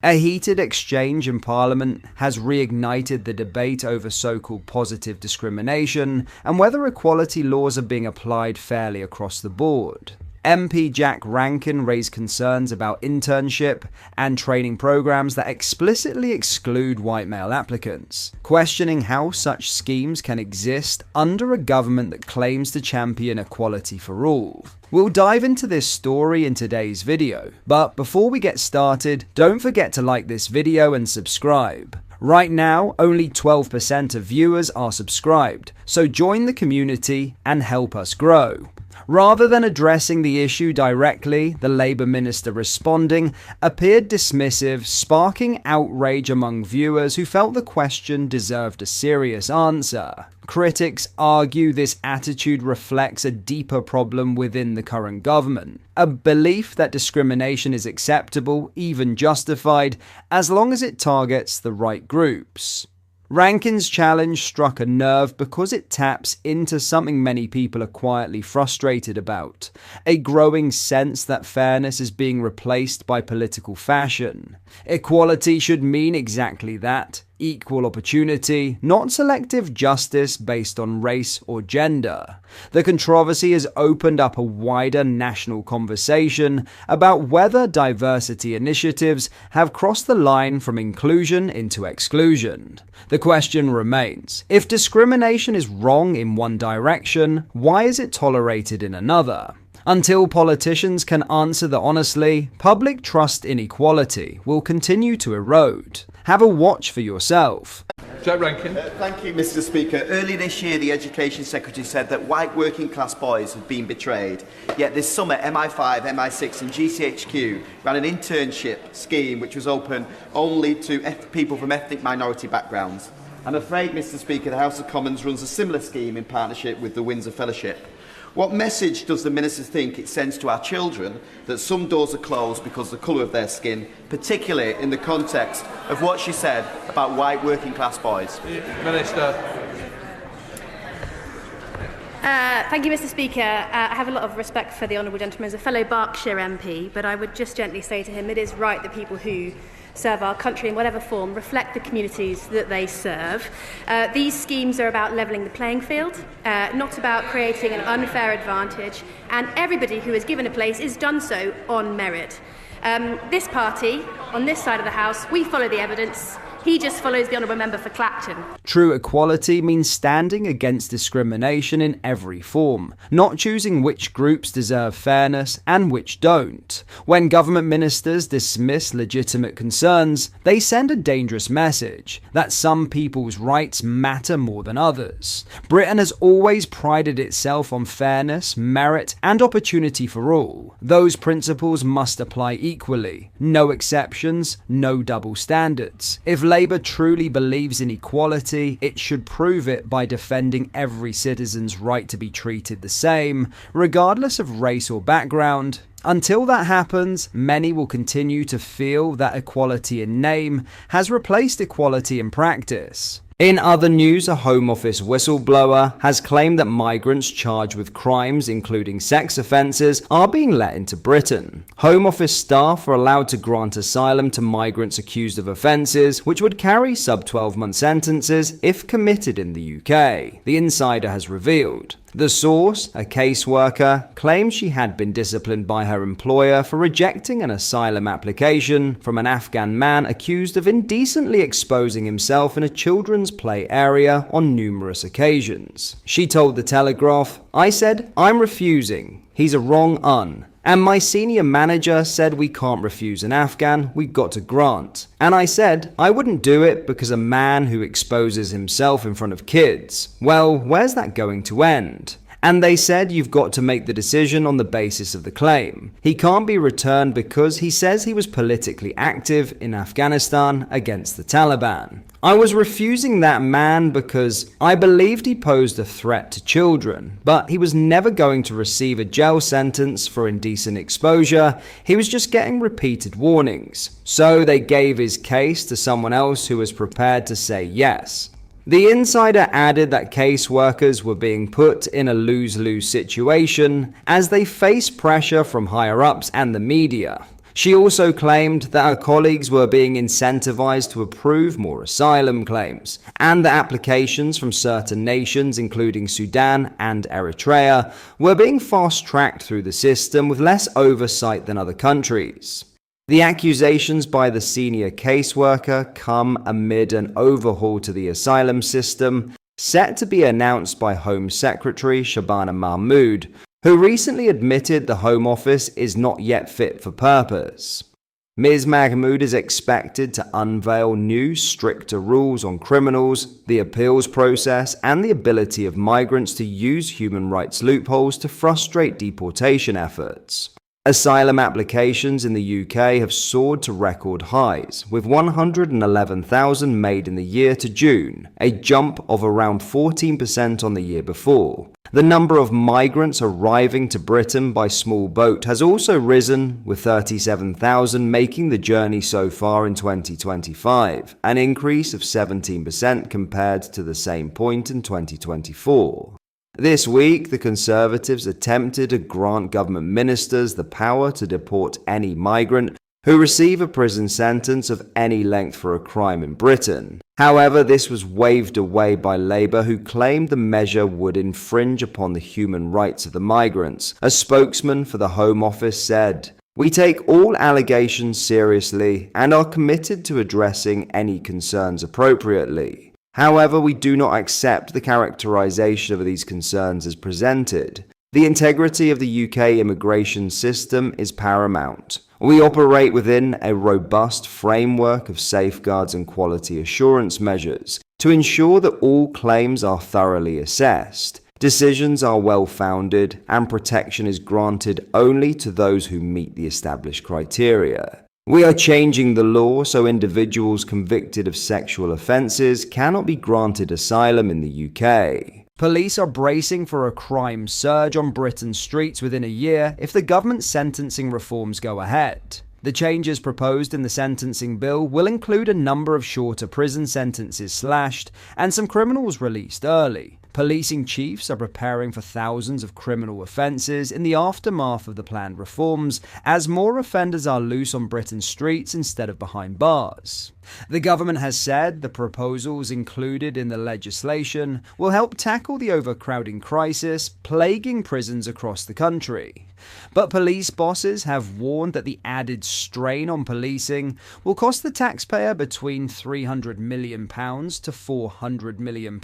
A heated exchange in Parliament has reignited the debate over so-called positive discrimination and whether equality laws are being applied fairly across the board. MP Jack Rankin raised concerns about internship and training programs that explicitly exclude white male applicants, questioning how such schemes can exist under a government that claims to champion equality for all. We'll dive into this story in today's video, but before we get started, don't forget to like this video and subscribe. Right now, only 12% of viewers are subscribed, so join the community and help us grow. Rather than addressing the issue directly, the Labour minister responding appeared dismissive, sparking outrage among viewers who felt the question deserved a serious answer. Critics argue this attitude reflects a deeper problem within the current government, a belief that discrimination is acceptable, even justified, as long as it targets the right groups. Rankin's challenge struck a nerve because it taps into something many people are quietly frustrated about, a growing sense that fairness is being replaced by political fashion. Equality should mean exactly that. Equal opportunity, not selective justice based on race or gender. The controversy has opened up a wider national conversation about whether diversity initiatives have crossed the line from inclusion into exclusion. The question remains, if discrimination is wrong in one direction, why is it tolerated in another? Until politicians can answer that honestly, public trust in equality will continue to erode. Have a watch for yourself. Jack Rankin. Thank you, Mr. Speaker. Earlier this year, the Education Secretary said that white working class boys have been betrayed. Yet this summer, MI5, MI6 and GCHQ ran an internship scheme which was open only to people from ethnic minority backgrounds. I'm afraid, Mr. Speaker, the House of Commons runs a similar scheme in partnership with the Windsor Fellowship. What message does the Minister think it sends to our children that some doors are closed because of the colour of their skin, particularly in the context of what she said about white working class boys? Minister. Thank you, Mr. Speaker. I have a lot of respect for the honourable gentleman as a fellow Berkshire MP, but I would just gently say to him it is right that people who serve our country in whatever form reflect the communities that they serve. These schemes are about levelling the playing field, not about creating an unfair advantage, and everybody who is given a place is done so on merit. This party, on this side of the House, we follow the evidence. He just follows the honourable member for Clapton. True equality means standing against discrimination in every form, not choosing which groups deserve fairness and which don't. When government ministers dismiss legitimate concerns, they send a dangerous message that some people's rights matter more than others. Britain has always prided itself on fairness, merit, and opportunity for all. Those principles must apply equally. No exceptions, no double standards. If Labour truly believes in equality, it should prove it by defending every citizen's right to be treated the same, regardless of race or background. Until that happens, many will continue to feel that equality in name has replaced equality in practice. In other news, a Home Office whistleblower has claimed that migrants charged with crimes, including sex offences, are being let into Britain. Home Office staff are allowed to grant asylum to migrants accused of offences, which would carry sub-12-month sentences if committed in the UK, the insider has revealed. The source, a caseworker, claims she had been disciplined by her employer for rejecting an asylum application from an Afghan man accused of indecently exposing himself in a children's play area on numerous occasions. She told The Telegraph, "I said, I'm refusing. He's a wrong un. And my senior manager said we can't refuse an Afghan, we've got to grant. And I said I wouldn't do it because a man who exposes himself in front of kids. Well, where's that going to end? And they said you've got to make the decision on the basis of the claim. He can't be returned because he says he was politically active in Afghanistan against the Taliban. I was refusing that man because I believed he posed a threat to children, but he was never going to receive a jail sentence for indecent exposure. He was just getting repeated warnings. So they gave his case to someone else who was prepared to say yes." The insider added that caseworkers were being put in a lose-lose situation as they face pressure from higher-ups and the media. She also claimed that her colleagues were being incentivized to approve more asylum claims, and that applications from certain nations, including Sudan and Eritrea, were being fast-tracked through the system with less oversight than other countries. The accusations by the senior caseworker come amid an overhaul to the asylum system, set to be announced by Home Secretary Shabana Mahmood, who recently admitted the Home Office is not yet fit for purpose. Ms. Mahmood is expected to unveil new, stricter rules on criminals, the appeals process, and the ability of migrants to use human rights loopholes to frustrate deportation efforts. Asylum applications in the UK have soared to record highs, with 111,000 made in the year to June, a jump of around 14% on the year before. The number of migrants arriving to Britain by small boat has also risen, with 37,000 making the journey so far in 2025, an increase of 17% compared to the same point in 2024. This week, the Conservatives attempted to grant government ministers the power to deport any migrant who receive a prison sentence of any length for a crime in Britain. However, this was waved away by Labour, who claimed the measure would infringe upon the human rights of the migrants. A spokesman for the Home Office said, "We take all allegations seriously and are committed to addressing any concerns appropriately. However, we do not accept the characterization of these concerns as presented. The integrity of the UK immigration system is paramount. We operate within a robust framework of safeguards and quality assurance measures to ensure that all claims are thoroughly assessed, decisions are well-founded, and protection is granted only to those who meet the established criteria. We are changing the law so individuals convicted of sexual offences cannot be granted asylum in the UK." Police are bracing for a crime surge on Britain's streets within a year if the government's sentencing reforms go ahead. The changes proposed in the sentencing bill will include a number of shorter prison sentences slashed and some criminals released early. Policing chiefs are preparing for thousands of criminal offences in the aftermath of the planned reforms, as more offenders are loose on Britain's streets instead of behind bars. The government has said the proposals included in the legislation will help tackle the overcrowding crisis plaguing prisons across the country. But police bosses have warned that the added strain on policing will cost the taxpayer between £300 million to £400 million,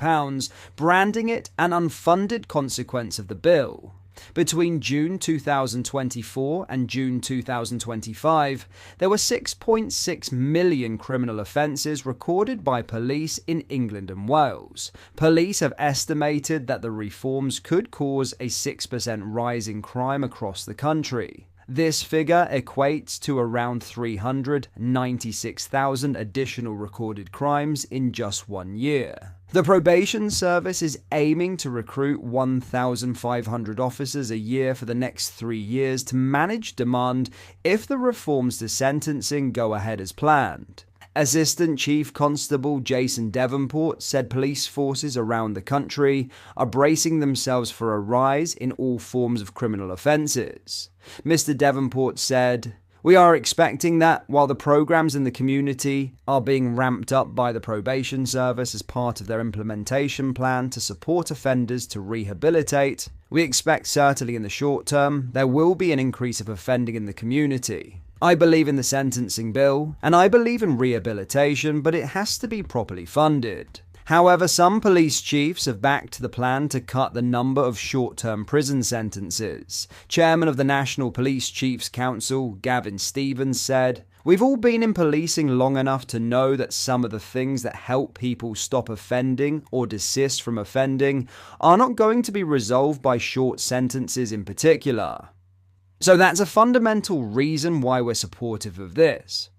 branding it an unfunded consequence of the bill. Between June 2024 and June 2025, there were 6.6 million criminal offences recorded by police in England and Wales. Police have estimated that the reforms could cause a 6% rise in crime across the country. This figure equates to around 396,000 additional recorded crimes in just 1 year. The probation service is aiming to recruit 1,500 officers a year for the next 3 years to manage demand if the reforms to sentencing go ahead as planned. Assistant Chief Constable Jason Devonport said police forces around the country are bracing themselves for a rise in all forms of criminal offences. Mr. Devonport said, "We are expecting that while the programs in the community are being ramped up by the probation service as part of their implementation plan to support offenders to rehabilitate, we expect certainly in the short term there will be an increase of offending in the community. I believe in the sentencing bill, and I believe in rehabilitation, but it has to be properly funded." However, some police chiefs have backed the plan to cut the number of short-term prison sentences. Chairman of the National Police Chiefs Council, Gavin Stevens, said, "We've all been in policing long enough to know that some of the things that help people stop offending or desist from offending are not going to be resolved by short sentences in particular." So that's a fundamental reason why we're supportive of this.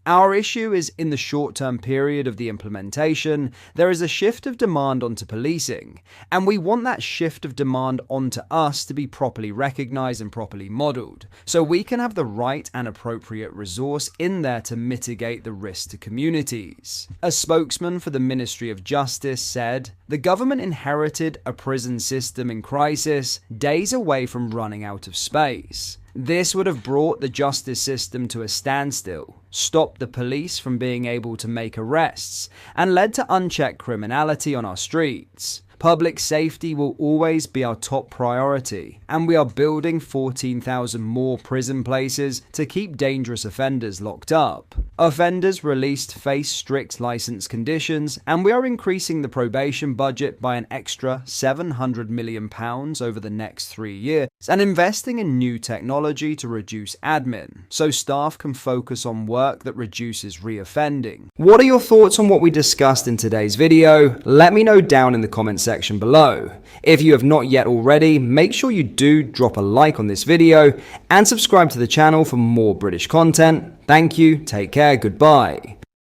Our issue is in the short-term period of the implementation, there is a shift of demand onto policing, and we want that shift of demand onto us to be properly recognised and properly modelled, so we can have the right and appropriate resource in there to mitigate the risk to communities. A spokesman for the Ministry of Justice said, "The government inherited a prison system in crisis, days away from running out of space. This would have brought the justice system to a standstill, stopped the police from being able to make arrests, and led to unchecked criminality on our streets. Public safety will always be our top priority, and we are building 14,000 more prison places to keep dangerous offenders locked up. Offenders released face strict license conditions, and we are increasing the probation budget by an extra £700 million over the next 3 years, and investing in new technology to reduce admin, so staff can focus on work that reduces reoffending. What are your thoughts on what we discussed in today's video? Let me know down in the comments section below. If you have not yet already, make sure you do drop a like on this video and subscribe to the channel for more British content. Thank you, take care, goodbye.